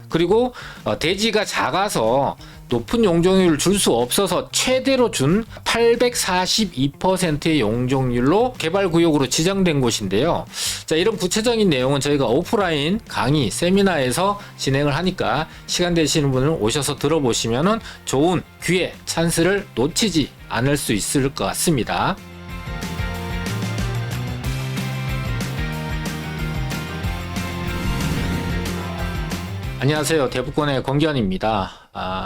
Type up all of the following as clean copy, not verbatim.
그리고 대지가 작아서 높은 용적률을 줄 수 없어서 최대로 준 842%의 용적률로 개발구역으로 지정된 곳인데요. 자, 이런 구체적인 내용은 저희가 오프라인 강의, 세미나에서 진행을 하니까 시간 되시는 분은 오셔서 들어보시면 좋은 기회, 찬스를 놓치지 않을 수 있을 것 같습니다. 안녕하세요. 대북권의 권기환입니다.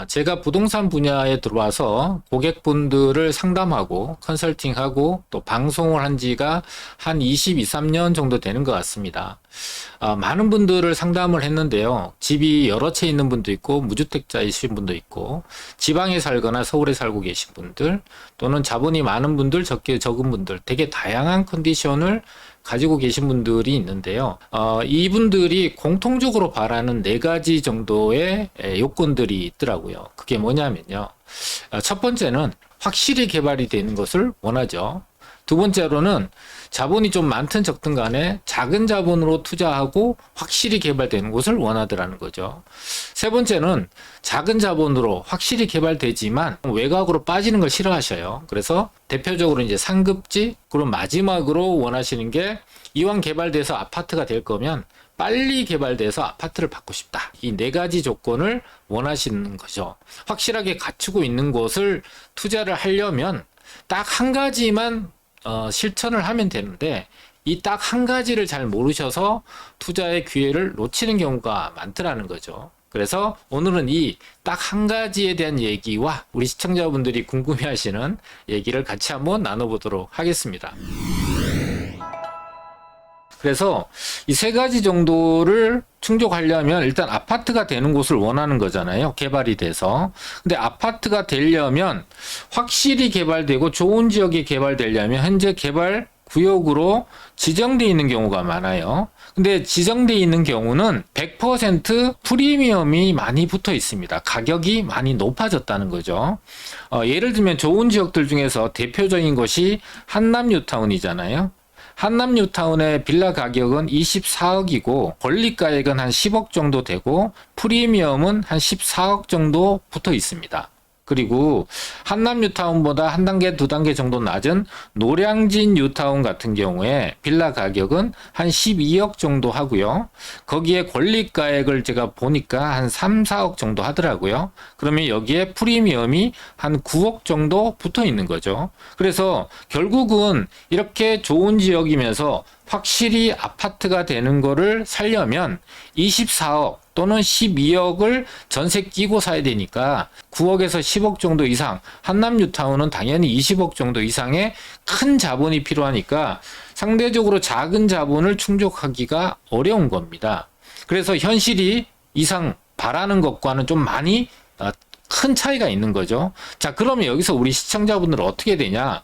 제가 부동산 분야에 들어와서 고객분들을 상담하고 컨설팅하고 또 방송을 한 지가 한 22, 3년 정도 되는 것 같습니다. 많은 분들을 상담을 했는데요. 집이 여러 채 있는 분도 있고 무주택자이신 분도 있고 지방에 살거나 서울에 살고 계신 분들 또는 자본이 많은 분들, 적은 분들 되게 다양한 컨디션을 가지고 계신 분들이 있는데요. 이분들이 공통적으로 바라는 4가지 정도의 요건들이 있더라고요. 그게 뭐냐면요. 첫 번째는 확실히 개발이 되는 것을 원하죠. 두 번째로는 자본이 좀 많든 적든 간에 작은 자본으로 투자하고 확실히 개발되는 곳을 원하더라는 거죠. 세 번째는 작은 자본으로 확실히 개발되지만 외곽으로 빠지는 걸 싫어하셔요. 그래서 대표적으로 이제 상급지, 그리고 마지막으로 원하시는 게 이왕 개발돼서 아파트가 될 거면 빨리 개발돼서 아파트를 받고 싶다. 이 4가지 조건을 원하시는 거죠. 확실하게 갖추고 있는 곳을 투자를 하려면 딱 한 가지만 실천을 하면 되는데 이 딱 한 가지를 잘 모르셔서 투자의 기회를 놓치는 경우가 많더라는 거죠. 그래서 오늘은 이 딱 한 가지에 대한 얘기와 우리 시청자분들이 궁금해하시는 얘기를 같이 한번 나눠보도록 하겠습니다. 그래서 이 3가지 정도를 충족하려면 일단 아파트가 되는 곳을 원하는 거잖아요. 개발이 돼서. 근데 아파트가 되려면 확실히 개발되고 좋은 지역에 개발되려면 현재 개발 구역으로 지정되어 있는 경우가 많아요. 근데 지정되어 있는 경우는 100% 프리미엄이 많이 붙어 있습니다. 가격이 많이 높아졌다는 거죠. 예를 들면 좋은 지역들 중에서 대표적인 것이 한남 뉴타운이잖아요. 한남 뉴타운의 빌라 가격은 24억이고 권리가액은 한 10억 정도 되고 프리미엄은 한 14억 정도 붙어 있습니다. 그리고 한남 뉴타운보다 한 단계, 2단계 정도 낮은 노량진 뉴타운 같은 경우에 빌라 가격은 한 12억 정도 하고요. 거기에 권리가액을 제가 보니까 한 3, 4억 정도 하더라고요. 그러면 여기에 프리미엄이 한 9억 정도 붙어 있는 거죠. 그래서 결국은 이렇게 좋은 지역이면서 확실히 아파트가 되는 거를 살려면 24억 또는 12억을 전세 끼고 사야 되니까 9억에서 10억 정도 이상, 한남 뉴타운은 당연히 20억 정도 이상의 큰 자본이 필요하니까 상대적으로 작은 자본을 충족하기가 어려운 겁니다. 그래서 현실이 이상 바라는 것과는 좀 많이 큰 차이가 있는 거죠. 자, 그러면 여기서 우리 시청자분들은 어떻게 되냐?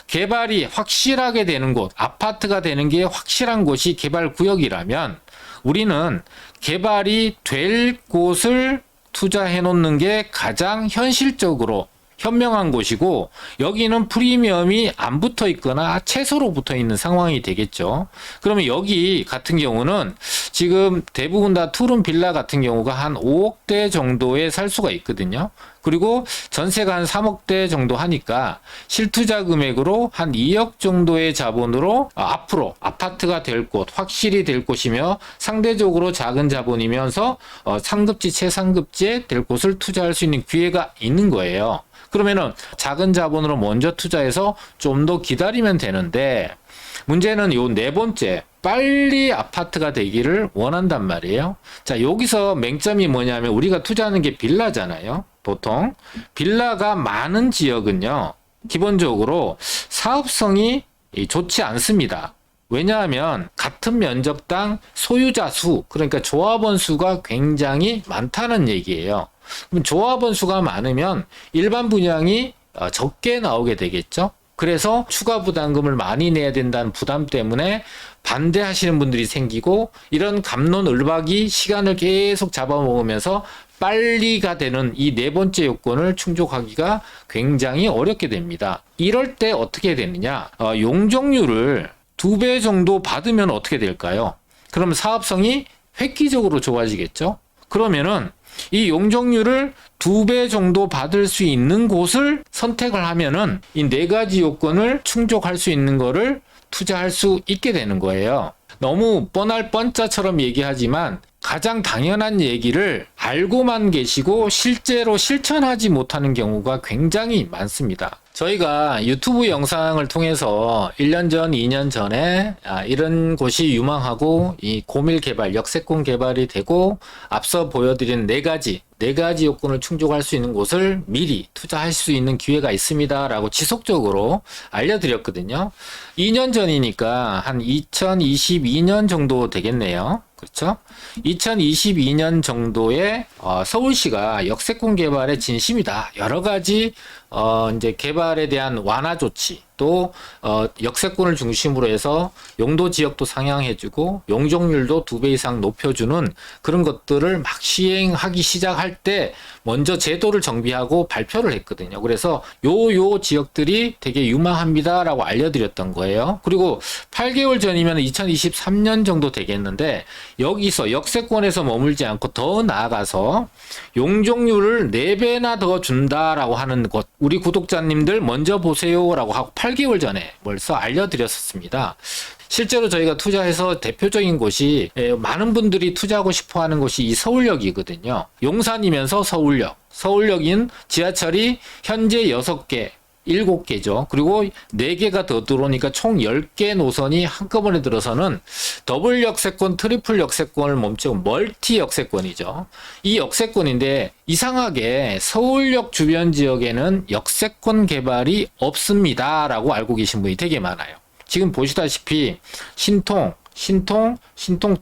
개발이 확실하게 되는 곳, 아파트가 되는 게 확실한 곳이 개발 구역이라면 우리는 개발이 될 곳을 투자해 놓는 게 가장 현실적으로 현명한 곳이고 여기는 프리미엄이 안 붙어 있거나 최소로 붙어 있는 상황이 되겠죠. 그러면 여기 같은 경우는 지금 대부분 다 투룸 빌라 같은 경우가 한 5억대 정도에 살 수가 있거든요. 그리고 전세가 한 3억대 정도 하니까 실투자 금액으로 한 2억 정도의 자본으로 앞으로 아파트가 될 곳, 확실히 될 곳이며 상대적으로 작은 자본이면서 상급지, 최상급지에 될 곳을 투자할 수 있는 기회가 있는 거예요. 그러면은 작은 자본으로 먼저 투자해서 좀 더 기다리면 되는데 문제는 요 4번째 빨리 아파트가 되기를 원한단 말이에요. 자, 여기서 맹점이 뭐냐면 우리가 투자하는 게 빌라잖아요. 보통 빌라가 많은 지역은요 기본적으로 사업성이 좋지 않습니다. 왜냐하면 같은 면적당 소유자 수, 그러니까 조합원 수가 굉장히 많다는 얘기예요. 그럼 조합원 수가 많으면 일반 분양이 적게 나오게 되겠죠. 그래서 추가 부담금을 많이 내야 된다는 부담 때문에 반대하시는 분들이 생기고 이런 갑론을박이 시간을 계속 잡아먹으면서 빨리가 되는 이 4번째 요건을 충족하기가 굉장히 어렵게 됩니다. 이럴 때 어떻게 되느냐? 용적률을 2배 정도 받으면 어떻게 될까요? 그럼 사업성이 획기적으로 좋아지겠죠? 그러면은 이 용적률을 2배 정도 받을 수 있는 곳을 선택을 하면은 이 4가지 요건을 충족할 수 있는 거를 투자할 수 있게 되는 거예요. 너무 뻔할 뻔짜처럼 얘기하지만 가장 당연한 얘기를 알고만 계시고 실제로 실천하지 못하는 경우가 굉장히 많습니다. 저희가 유튜브 영상을 통해서 1년 전, 2년 전에 이런 곳이 유망하고 이 고밀 개발, 역세권 개발이 되고 앞서 보여드린 4가지 요건을 충족할 수 있는 곳을 미리 투자할 수 있는 기회가 있습니다 라고 지속적으로 알려드렸거든요. 2년 전이니까 한 2022년 정도 되겠네요. 그렇죠? 2022년 정도에 서울시가 역세권 개발에 진심이다. 여러 가지 이제 개발에 대한 완화 조치, 또 역세권을 중심으로 해서 용도 지역도 상향해주고 용적률도 2배 이상 높여주는 그런 것들을 막 시행하기 시작할 때 먼저 제도를 정비하고 발표를 했거든요. 그래서 요 지역들이 되게 유망합니다라고 알려드렸던 거예요. 그리고 8개월 전이면 2023년 정도 되겠는데 여기서 역세권에서 머물지 않고 더 나아가서 용적률을 4배나 더 준다라고 하는 것, 우리 구독자님들 먼저 보세요라고 하고 8개월 전에 벌써 알려드렸었습니다. 실제로 저희가 투자해서 대표적인 곳이 많은 분들이 투자하고 싶어하는 곳이 이 서울역이거든요. 용산이면서 서울역인 지하철이 현재 6개 7개죠. 그리고 4개가 더 들어오니까 총 10개 노선이 한꺼번에 들어서는 더블 역세권, 트리플 역세권을 멈추고 멀티 역세권이죠. 이 역세권인데 이상하게 서울역 주변 지역에는 역세권 개발이 없습니다 라고 알고 계신 분이 되게 많아요. 지금 보시다시피 신통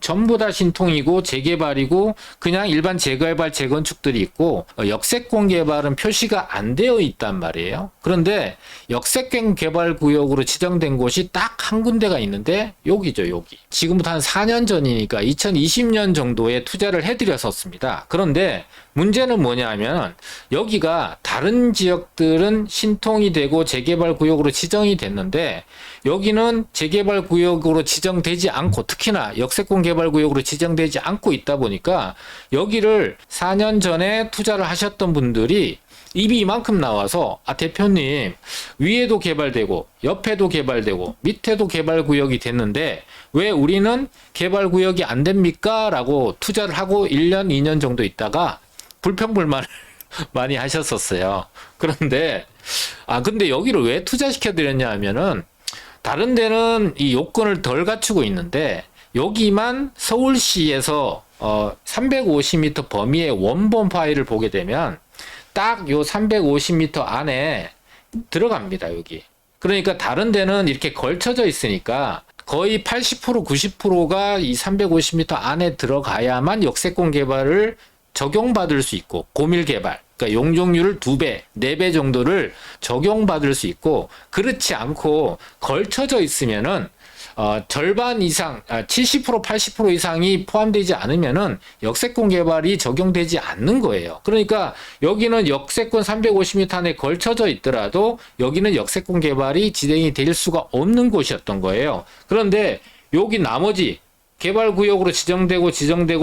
전부 다 신통이고 재개발이고 그냥 일반 재개발 재건축들이 있고 역세권 개발은 표시가 안 되어 있단 말이에요. 그런데 역세권 개발 구역으로 지정된 곳이 딱 한 군데가 있는데 여기죠, 여기. 지금부터 한 4년 전이니까 2020년 정도에 투자를 해드렸었습니다. 그런데 문제는 뭐냐면 여기가 다른 지역들은 신통이 되고 재개발 구역으로 지정이 됐는데 여기는 재개발 구역으로 지정되지 않고 특히나 역세권 개발 구역으로 지정되지 않고 있다 보니까 여기를 4년 전에 투자를 하셨던 분들이 입이 이만큼 나와서 대표님 위에도 개발되고 옆에도 개발되고 밑에도 개발 구역이 됐는데 왜 우리는 개발 구역이 안 됩니까? 라고 투자를 하고 1년 2년 정도 있다가 불평불만을 많이 하셨었어요. 그런데 근데 여기를 왜 투자시켜 드렸냐 하면은 다른 데는 이 요건을 덜 갖추고 있는데 여기만 서울시에서 350m 범위의 원본 파일을 보게 되면 딱 요 350m 안에 들어갑니다, 여기. 그러니까 다른 데는 이렇게 걸쳐져 있으니까 거의 80% 90%가 이 350m 안에 들어가야만 역세권 개발을 적용받을 수 있고 고밀 개발, 그러니까 용적률을 2배, 4배 정도를 적용받을 수 있고 그렇지 않고 걸쳐져 있으면은 절반 이상, 70% 80% 이상이 포함되지 않으면은 역세권 개발이 적용되지 않는 거예요. 그러니까 여기는 역세권 350m 안에 걸쳐져 있더라도 여기는 역세권 개발이 진행이 될 수가 없는 곳이었던 거예요. 그런데 여기 나머지 개발구역으로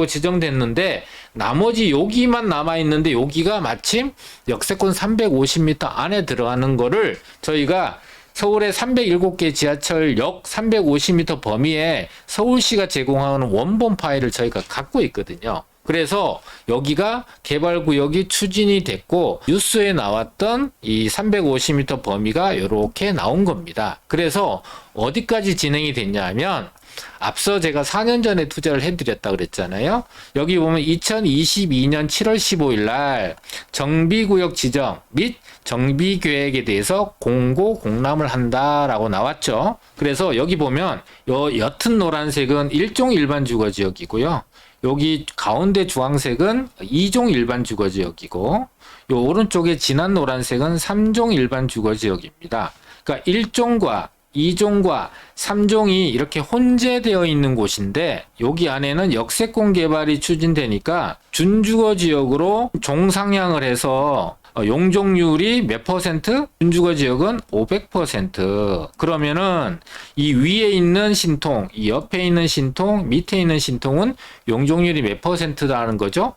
지정됐는데 나머지 여기만 남아있는데 여기가 마침 역세권 350m 안에 들어가는 거를 저희가 서울의 307개 지하철역 350m 범위에 서울시가 제공하는 원본 파일을 저희가 갖고 있거든요. 그래서 여기가 개발구역이 추진이 됐고 뉴스에 나왔던 이 350m 범위가 이렇게 나온 겁니다. 그래서 어디까지 진행이 됐냐 하면 앞서 제가 4년 전에 투자를 해드렸다 그랬잖아요. 여기 보면 2022년 7월 15일 날 정비구역 지정 및 정비계획에 대해서 공고 공람을 한다라고 나왔죠. 그래서 여기 보면 요 옅은 노란색은 1종 일반 주거지역이고요. 여기 가운데 주황색은 2종 일반 주거지역이고 요 오른쪽에 진한 노란색은 3종 일반 주거지역입니다. 그러니까 1종과 2종과 3종이 이렇게 혼재되어 있는 곳인데 여기 안에는 역세권 개발이 추진되니까 준주거 지역으로 종상향을 해서 용적률이 몇 퍼센트? 준주거 지역은 500%. 그러면은 이 위에 있는 신통, 이 옆에 있는 신통, 밑에 있는 신통은 용적률이 몇 퍼센트라는 거죠?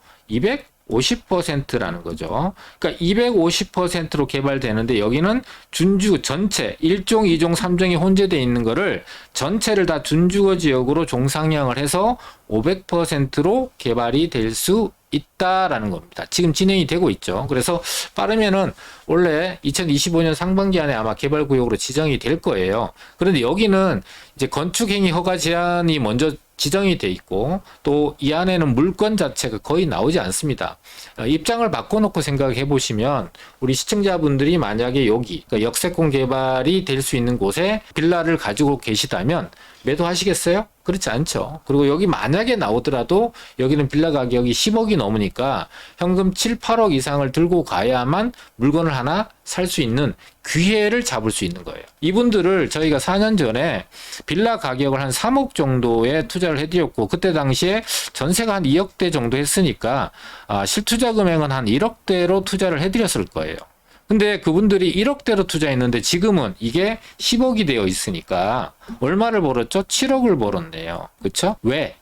250%라는 거죠. 그러니까 250%로 개발되는데 여기는 준주 전체 1종, 2종, 3종이 혼재되어 있는 거를 전체를 다 준주거 지역으로 종상향을 해서 500%로 개발이 될 수 있다라는 겁니다. 지금 진행이 되고 있죠. 그래서 빠르면은 원래 2025년 상반기 안에 아마 개발구역으로 지정이 될 거예요. 그런데 여기는 이제 건축행위 허가 제한이 먼저 지정이 돼 있고 또 이 안에는 물건 자체가 거의 나오지 않습니다. 입장을 바꿔놓고 생각해 보시면 우리 시청자분들이 만약에 여기 그러니까 역세권 개발이 될 수 있는 곳에 빌라를 가지고 계시다면 매도하시겠어요? 그렇지 않죠. 그리고 여기 만약에 나오더라도 여기는 빌라 가격이 10억이 넘으니까 현금 7, 8억 이상을 들고 가야만 물건을 하나 살 수 있는 기회를 잡을 수 있는 거예요. 이분들을 저희가 4년 전에 빌라 가격을 한 3억 정도에 투자를 해드렸고 그때 당시에 전세가 한 2억대 정도 했으니까 실투자 금액은 한 1억대로 투자를 해드렸을 거예요. 근데 그분들이 1억대로 투자했는데 지금은 이게 10억이 되어 있으니까 얼마를 벌었죠? 7억을 벌었네요. 그렇죠? 왜?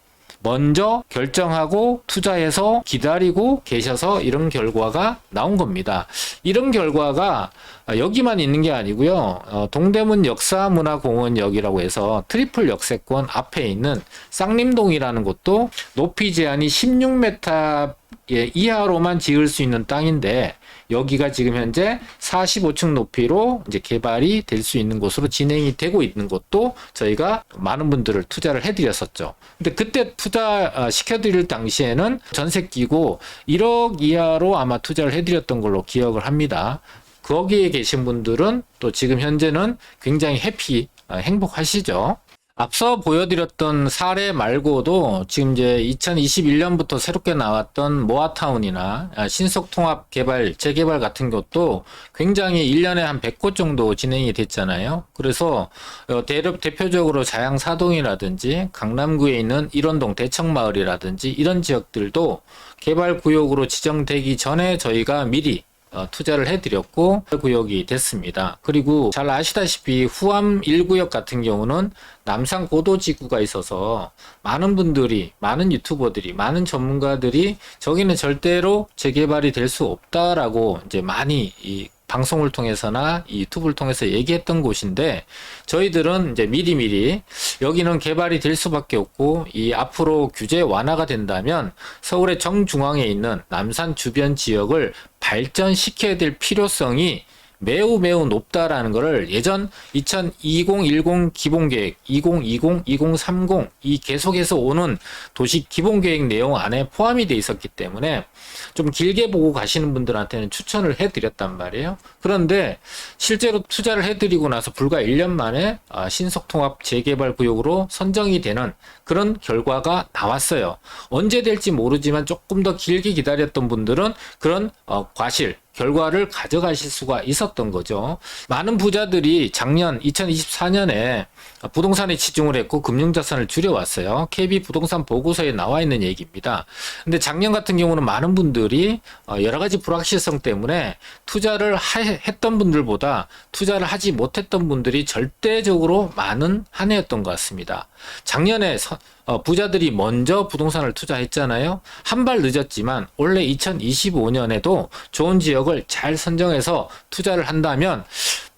먼저 결정하고 투자해서 기다리고 계셔서 이런 결과가 나온 겁니다. 이런 결과가 여기만 있는 게 아니고요. 동대문 역사문화공원역이라고 해서 트리플 역세권 앞에 있는 쌍림동이라는 곳도 높이 제한이 16m 이하로만 지을 수 있는 땅인데 여기가 지금 현재 45층 높이로 이제 개발이 될 수 있는 곳으로 진행이 되고 있는 것도 저희가 많은 분들을 투자를 해드렸었죠. 근데 그때 투자 시켜드릴 당시에는 전세 끼고 1억 이하로 아마 투자를 해드렸던 걸로 기억을 합니다. 거기에 계신 분들은 또 지금 현재는 굉장히 행복하시죠. 앞서 보여드렸던 사례 말고도 지금 이제 2021년부터 새롭게 나왔던 모아타운이나 신속통합 개발, 재개발 같은 것도 굉장히 1년에 한 100곳 정도 진행이 됐잖아요. 그래서 대표적으로 자양사동이라든지 강남구에 있는 일원동 대청마을이라든지 이런 지역들도 개발구역으로 지정되기 전에 저희가 미리 투자를 해드렸고 구역이 됐습니다. 그리고 잘 아시다시피 후암 1구역 같은 경우는 남산 고도지구가 있어서 많은 분들이, 많은 유튜버들이, 많은 전문가들이 저기는 절대로 재개발이 될 수 없다라고 이제 많이 이 방송을 통해서나 이 유튜브를 통해서 얘기했던 곳인데 저희들은 이제 미리미리 여기는 개발이 될 수밖에 없고 이 앞으로 규제 완화가 된다면 서울의 정중앙에 있는 남산 주변 지역을 발전시켜야 될 필요성이 매우 높다라는 것을 예전 2020-10 기본계획, 2020, 2030 이 계속해서 오는 도시 기본계획 내용 안에 포함이 돼 있었기 때문에 좀 길게 보고 가시는 분들한테는 추천을 해드렸단 말이에요. 그런데 실제로 투자를 해드리고 나서 불과 1년 만에 신속통합 재개발 구역으로 선정이 되는 그런 결과가 나왔어요. 언제 될지 모르지만 조금 더 길게 기다렸던 분들은 그런 과실, 결과를 가져가실 수가 있었던 거죠. 많은 부자들이 작년 2024년에 부동산에 치중을 했고 금융자산을 줄여왔어요. KB 부동산 보고서에 나와 있는 얘기입니다. 근데 작년 같은 경우는 많은 분들이 여러 가지 불확실성 때문에 투자를 했던 분들보다 투자를 하지 못했던 분들이 절대적으로 많은 한 해였던 것 같습니다. 작년에 부자들이 먼저 부동산을 투자했잖아요. 한 발 늦었지만 원래 2025년에도 좋은 지역을 잘 선정해서 투자를 한다면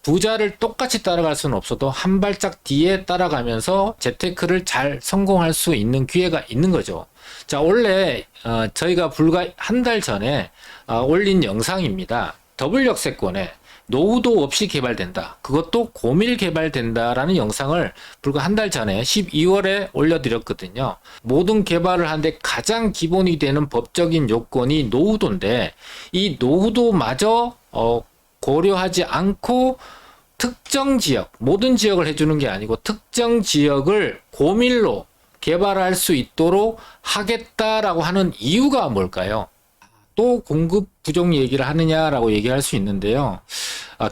부자를 똑같이 따라갈 수는 없어도 한 발짝 뒤에 따라가면서 재테크를 잘 성공할 수 있는 기회가 있는 거죠. 자, 원래 저희가 불과 한 달 전에 올린 영상입니다. 더블 역세권에 노후도 없이 개발된다. 그것도 고밀 개발된다라는 영상을 불과 한 달 전에 12월에 올려드렸거든요. 모든 개발을 하는데 가장 기본이 되는 법적인 요건이 노후도인데 이 노후도마저 고려하지 않고 특정 지역, 모든 지역을 해주는 게 아니고 특정 지역을 고밀로 개발할 수 있도록 하겠다라고 하는 이유가 뭘까요? 또 공급 부족 얘기를 하느냐라고 얘기할 수 있는데요.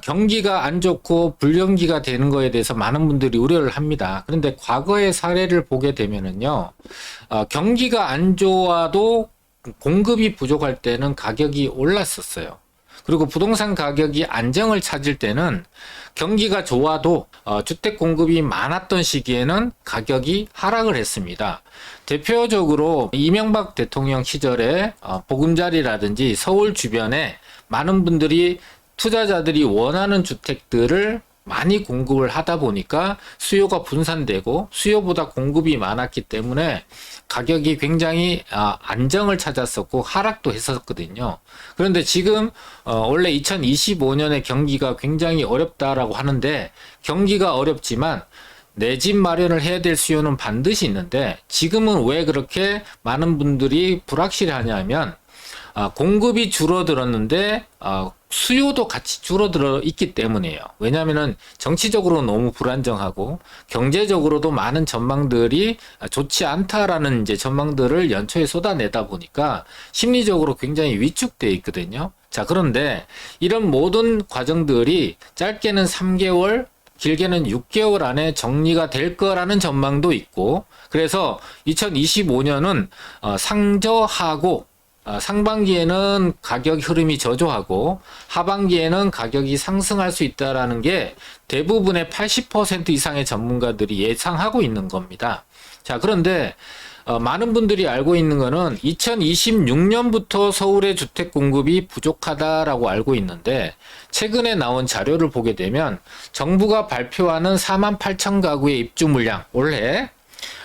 경기가 안 좋고 불경기가 되는 거에 대해서 많은 분들이 우려를 합니다. 그런데 과거의 사례를 보게 되면은요, 경기가 안 좋아도 공급이 부족할 때는 가격이 올랐었어요. 그리고 부동산 가격이 안정을 찾을 때는 경기가 좋아도 주택 공급이 많았던 시기에는 가격이 하락을 했습니다. 대표적으로 이명박 대통령 시절에 보금자리라든지 서울 주변에 많은 분들이 투자자들이 원하는 주택들을 많이 공급을 하다 보니까 수요가 분산되고 수요보다 공급이 많았기 때문에 가격이 굉장히 안정을 찾았었고 하락도 했었거든요. 그런데 지금 원래 2025년에 경기가 굉장히 어렵다라고 하는데, 경기가 어렵지만 내 집 마련을 해야 될 수요는 반드시 있는데, 지금은 왜 그렇게 많은 분들이 불확실하냐면 공급이 줄어들었는데 수요도 같이 줄어들어 있기 때문이에요. 왜냐하면 정치적으로 너무 불안정하고 경제적으로도 많은 전망들이 좋지 않다라는 이제 전망들을 연초에 쏟아내다 보니까 심리적으로 굉장히 위축되어 있거든요. 자, 그런데 이런 모든 과정들이 짧게는 3개월, 길게는 6개월 안에 정리가 될 거라는 전망도 있고, 그래서 2025년은 상저하고 상반기에는 가격 흐름이 저조하고 하반기에는 가격이 상승할 수 있다라는 게 대부분의 80% 이상의 전문가들이 예상하고 있는 겁니다. 자, 그런데 많은 분들이 알고 있는 거는 2026년부터 서울의 주택 공급이 부족하다라고 알고 있는데, 최근에 나온 자료를 보게 되면 정부가 발표하는 48,000가구의 입주 물량, 올해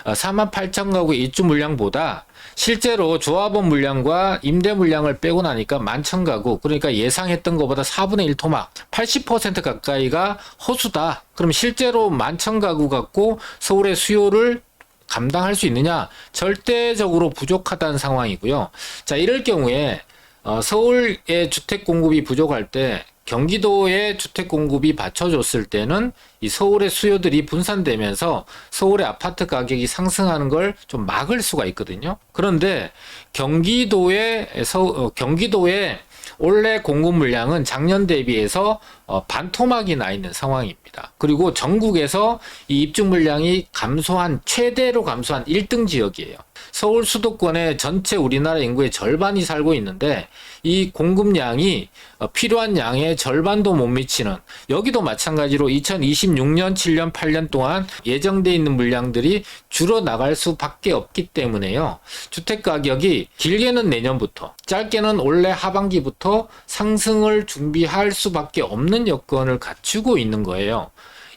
48,000가구의 입주 물량보다 실제로 조합원 물량과 임대 물량을 빼고 나니까 11,000가구, 그러니까 예상했던 것보다 4분의 1 토막, 80% 가까이가 허수다. 그럼 실제로 11,000가구 갖고 서울의 수요를 감당할 수 있느냐? 절대적으로 부족하다는 상황이고요. 자, 이럴 경우에 서울의 주택 공급이 부족할 때 경기도의 주택 공급이 받쳐줬을 때는 이 서울의 수요들이 분산되면서 서울의 아파트 가격이 상승하는 걸 좀 막을 수가 있거든요. 그런데 경기도의 올해 공급 물량은 작년 대비해서 반토막이 나 있는 상황입니다. 그리고 전국에서 이 입주 물량이 최대로 감소한 1등 지역이에요. 서울 수도권의 전체 우리나라 인구의 절반이 살고 있는데 이 공급량이 필요한 양의 절반도 못 미치는, 여기도 마찬가지로 2026년, 7년, 8년 동안 예정돼 있는 물량들이 줄어나갈 수밖에 없기 때문에요. 주택 가격이 길게는 내년부터, 짧게는 올해 하반기부터 상승을 준비할 수밖에 없는 여건을 갖추고 있는 거예요.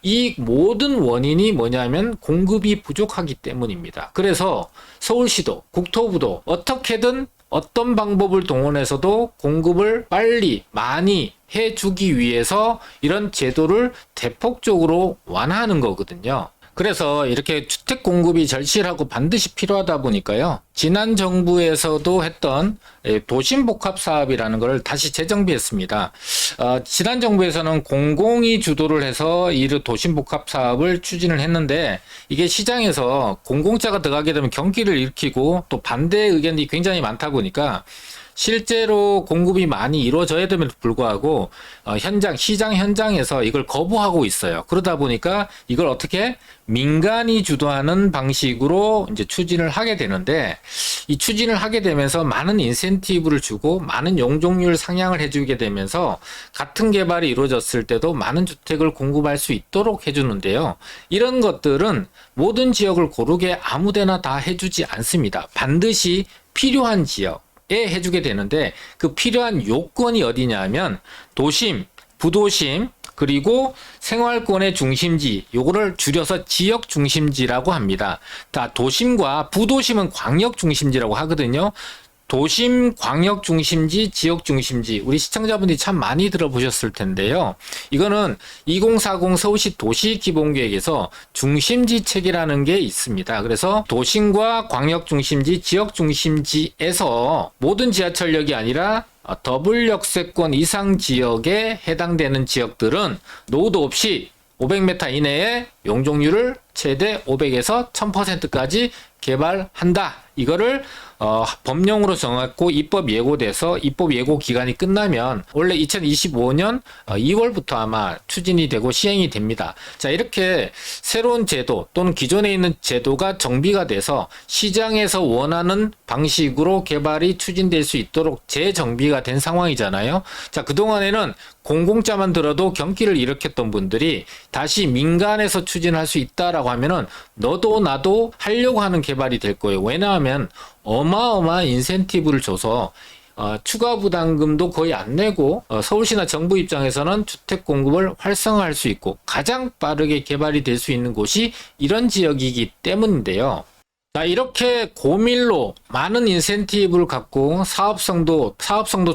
이 모든 원인이 뭐냐면 공급이 부족하기 때문입니다. 그래서 서울시도, 국토부도 어떻게든 어떤 방법을 동원해서도 공급을 빨리 많이 해주기 위해서 이런 제도를 대폭적으로 완화하는 거거든요. 그래서 이렇게 주택 공급이 절실하고 반드시 필요하다 보니까요, 지난 정부에서도 했던 도심복합 사업이라는 걸 다시 재정비했습니다. 지난 정부에서는 공공이 주도를 해서 이 도심복합 사업을 추진을 했는데, 이게 시장에서 공공자가 들어가게 되면 경기를 일으키고 또 반대 의견이 굉장히 많다 보니까 실제로 공급이 많이 이루어져야 됨에도 불구하고 시장 현장에서 이걸 거부하고 있어요. 그러다 보니까 이걸 어떻게 민간이 주도하는 방식으로 이제 추진을 하게 되는데, 이 추진을 하게 되면서 많은 인센티브를 주고 많은 용적률 상향을 해주게 되면서 같은 개발이 이루어졌을 때도 많은 주택을 공급할 수 있도록 해주는데요. 이런 것들은 모든 지역을 고르게 아무데나 다 해주지 않습니다. 반드시 필요한 지역 해주게 되는데, 그 필요한 요건이 어디냐면 도심, 부도심, 그리고 생활권의 중심지, 요거를 줄여서 지역 중심지라고 합니다. 다 도심과 부도심은 광역 중심지라고 하거든요. 도심, 광역 중심지, 지역 중심지, 우리 시청자분들이 참 많이 들어보셨을 텐데요. 이거는 2040 서울시 도시기본계획에서 중심지 체계라는 게 있습니다. 그래서 도심과 광역 중심지, 지역 중심지에서 모든 지하철역이 아니라 더블 역세권 이상 지역에 해당되는 지역들은 노후도 없이 500m 이내에 용적률을 최대 500에서 1000%까지 개발한다. 이거를 법령으로 정했고 입법 예고돼서 입법 예고 기간이 끝나면 원래 2025년 2월부터 아마 추진이 되고 시행이 됩니다. 자, 이렇게 새로운 제도 또는 기존에 있는 제도가 정비가 돼서 시장에서 원하는 방식으로 개발이 추진될 수 있도록 재정비가 된 상황이잖아요. 자, 그동안에는 공공자만 들어도 경기를 일으켰던 분들이 다시 민간에서 추진할 수 있다라고 하면은 너도 나도 하려고 하는 개발이 될 거예요. 왜냐하면 어마어마한 인센티브를 줘서 추가 부담금도 거의 안 내고 서울시나 정부 입장에서는 주택 공급을 활성화할 수 있고 가장 빠르게 개발이 될 수 있는 곳이 이런 지역이기 때문인데요. 자, 이렇게 고밀로 많은 인센티브를 갖고 사업성도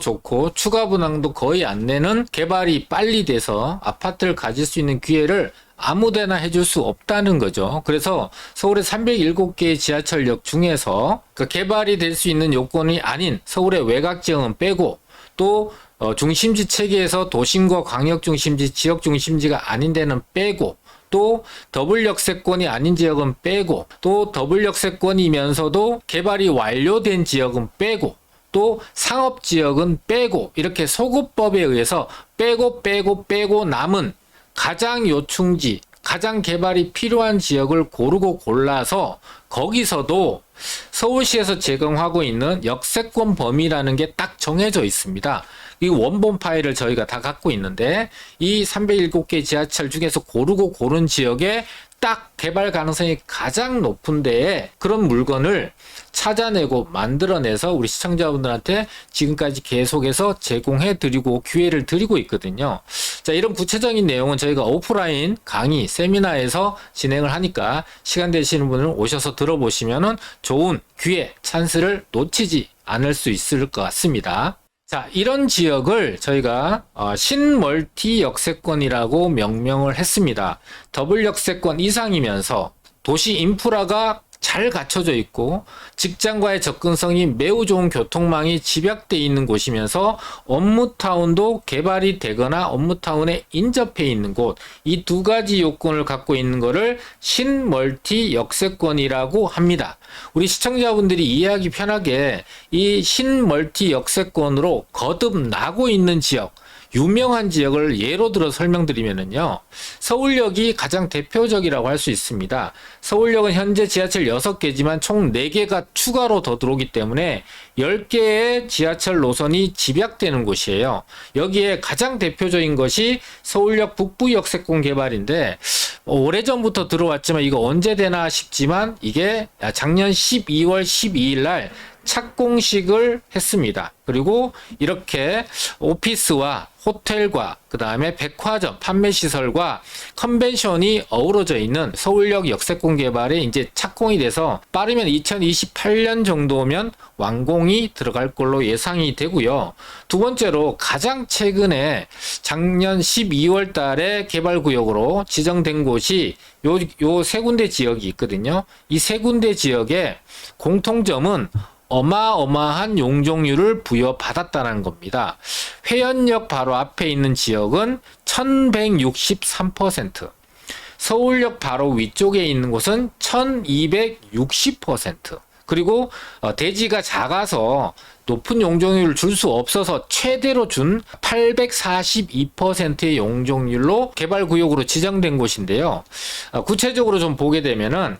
좋고 추가 부담도 거의 안 내는 개발이 빨리 돼서 아파트를 가질 수 있는 기회를 아무데나 해줄 수 없다는 거죠. 그래서 서울의 307개의 지하철역 중에서 그 개발이 될 수 있는 요건이 아닌 서울의 외곽 지역은 빼고 또 중심지 체계에서 도심과 광역 중심지, 지역 중심지가 아닌 데는 빼고 또 더블 역세권이 아닌 지역은 빼고 또 더블 역세권이면서도 개발이 완료된 지역은 빼고 또 상업 지역은 빼고 이렇게 소급법에 의해서 빼고 남은 가장 요충지, 가장 개발이 필요한 지역을 고르고 골라서 거기서도 서울시에서 제공하고 있는 역세권 범위라는 게 딱 정해져 있습니다. 이 원본 파일을 저희가 다 갖고 있는데 이 307개 지하철 중에서 고르고 고른 지역에 딱 개발 가능성이 가장 높은 데에 그런 물건을 찾아내고 만들어내서 우리 시청자분들한테 지금까지 계속해서 제공해 드리고 기회를 드리고 있거든요. 자, 이런 구체적인 내용은 저희가 오프라인 강의, 세미나에서 진행을 하니까 시간 되시는 분은 오셔서 들어보시면은 좋은 기회, 찬스를 놓치지 않을 수 있을 것 같습니다. 자, 이런 지역을 저희가 신멀티 역세권이라고 명명을 했습니다. 더블 역세권 이상이면서 도시 인프라가 잘 갖춰져 있고 직장과의 접근성이 매우 좋은 교통망이 집약되어 있는 곳이면서 업무타운도 개발이 되거나 업무타운에 인접해 있는 곳, 이 두 가지 요건을 갖고 있는 것을 신멀티 역세권이라고 합니다. 우리 시청자분들이 이해하기 편하게 이 신멀티 역세권으로 거듭나고 있는 지역, 유명한 지역을 예로 들어 설명드리면요. 서울역이 가장 대표적이라고 할 수 있습니다. 서울역은 현재 지하철 6개지만 총 4개가 추가로 더 들어오기 때문에 10개의 지하철 노선이 집약되는 곳이에요. 여기에 가장 대표적인 것이 서울역 북부 역세권 개발인데 오래전부터 들어왔지만 이거 언제 되나 싶지만 이게 작년 12월 12일 날 착공식을 했습니다. 그리고 이렇게 오피스와 호텔과 그 다음에 백화점, 판매시설과 컨벤션이 어우러져 있는 서울역 역세권 개발에 이제 착공이 돼서 빠르면 2028년 정도면 완공이 들어갈 걸로 예상이 되고요. 두 번째로 가장 최근에 작년 12월 달에 개발구역으로 지정된 곳이 요 세 군데 지역이 있거든요. 이 세 군데 지역의 공통점은 어마어마한 용적률을 부여받았다는 겁니다. 회원역 바로 앞에 있는 지역은 1163%, 서울역 바로 위쪽에 있는 곳은 1260%, 그리고 대지가 작아서 높은 용적률을 줄 수 없어서 최대로 준 842%의 용적률로 개발구역으로 지정된 곳인데요. 구체적으로 좀 보게 되면은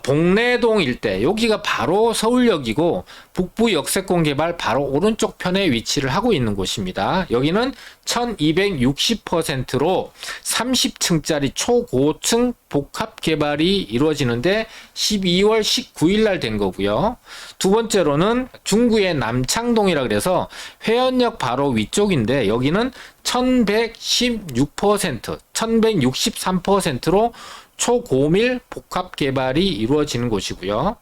봉래동 일대, 여기가 바로 서울역이고 북부 역세권 개발 바로 오른쪽 편에 위치를 하고 있는 곳입니다. 여기는 1260%로 30층짜리 초고층 복합 개발이 이루어지는데 12월 19일 날 된 거고요. 두 번째로는 중구의 남창동이라 그래서 회원역 바로 위쪽인데 여기는 1116%, 1163%로 초고밀 복합 개발이 이루어지는 곳이고요.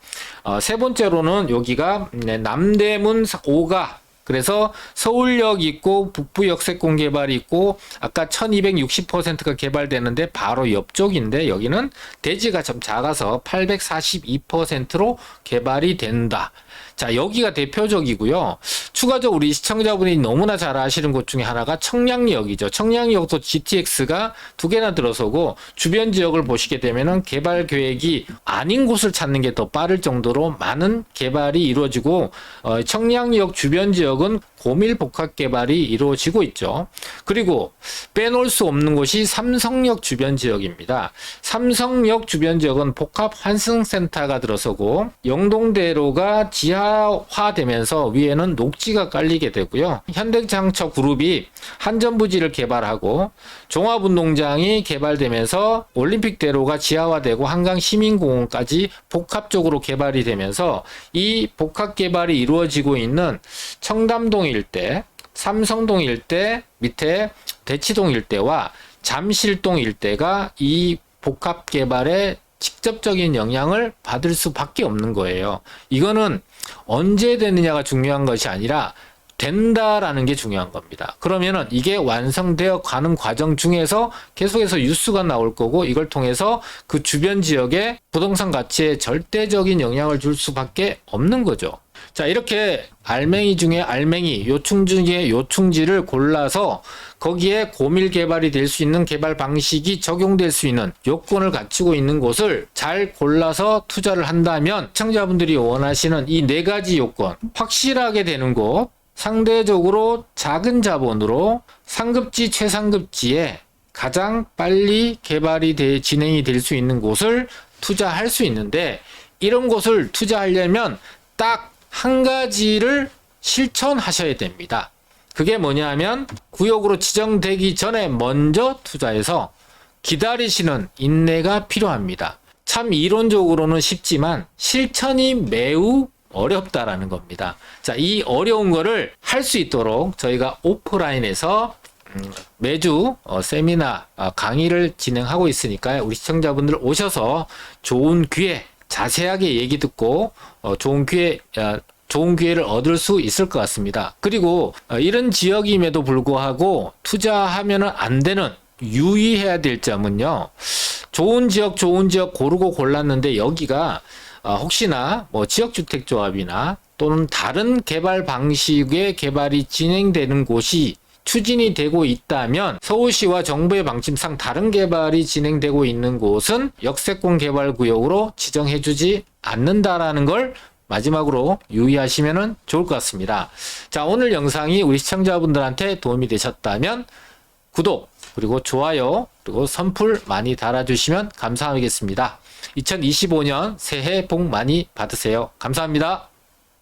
세 번째로는 여기가 남대문 5가 그래서 서울역 있고 북부 역세권 개발이 있고 아까 1260%가 개발되는데 바로 옆쪽인데 여기는 대지가 좀 작아서 842%로 개발이 된다. 자, 여기가 대표적이고요. 추가적으로 우리 시청자분이 너무나 잘 아시는 곳 중에 하나가 청량리역이죠. 청량리역도 GTX가 두 개나 들어서고 주변 지역을 보시게 되면은 개발 계획이 아닌 곳을 찾는 게 더 빠를 정도로 많은 개발이 이루어지고 청량리역 주변 지역은 고밀 복합 개발이 이루어지고 있죠. 그리고 빼놓을 수 없는 곳이 삼성역 주변 지역입니다. 삼성역 주변 지역은 복합 환승센터가 들어서고 영동대로가 지하화되면서 위에는 녹지가 깔리게 되고요. 현대장처 그룹이 한전부지를 개발하고 종합운동장이 개발되면서 올림픽대로가 지하화되고 한강시민공원까지 복합적으로 개발이 되면서 이 복합 개발이 이루어지고 있는 청담동 일대, 삼성동 일대, 밑에 대치동 일대와 잠실동 일대가 이 복합 개발에 직접적인 영향을 받을 수밖에 없는 거예요. 이거는 언제 되느냐가 중요한 것이 아니라 된다라는 게 중요한 겁니다. 그러면은 이게 완성되어 가는 과정 중에서 계속해서 뉴스가 나올 거고 이걸 통해서 그 주변 지역의 부동산 가치에 절대적인 영향을 줄 수밖에 없는 거죠. 자, 이렇게 알맹이 중에 알맹이, 요충 중에 요충지를 골라서 거기에 고밀 개발이 될 수 있는 개발 방식이 적용될 수 있는 요건을 갖추고 있는 곳을 잘 골라서 투자를 한다면 시청자분들이 원하시는 이 네 가지 요건, 확실하게 되는 곳, 상대적으로 작은 자본으로 상급지, 최상급지에 가장 빨리 개발이 진행이 될 수 있는 곳을 투자할 수 있는데 이런 곳을 투자하려면 딱 한 가지를 실천하셔야 됩니다. 그게 뭐냐면 구역으로 지정되기 전에 먼저 투자해서 기다리시는 인내가 필요합니다. 참 이론적으로는 쉽지만 실천이 매우 어렵다라는 겁니다. 자, 이 어려운 거를 할 수 있도록 저희가 오프라인에서 매주 세미나 강의를 진행하고 있으니까요. 우리 시청자분들 오셔서 좋은 기회, 자세하게 얘기 듣고 좋은 기회를 얻을 수 있을 것 같습니다. 그리고 이런 지역임에도 불구하고 투자하면 안 되는 유의해야 될 점은요. 좋은 지역 고르고 골랐는데 여기가 혹시나 뭐 지역주택조합이나 또는 다른 개발 방식의 개발이 진행되는 곳이 추진이 되고 있다면 서울시와 정부의 방침상 다른 개발이 진행되고 있는 곳은 역세권 개발구역으로 지정해주지 않는다라는 걸 마지막으로 유의하시면 좋을 것 같습니다. 자, 오늘 영상이 우리 시청자분들한테 도움이 되셨다면 구독 그리고 좋아요 그리고 선풀 많이 달아주시면 감사하겠습니다. 2025년 새해 복 많이 받으세요. 감사합니다.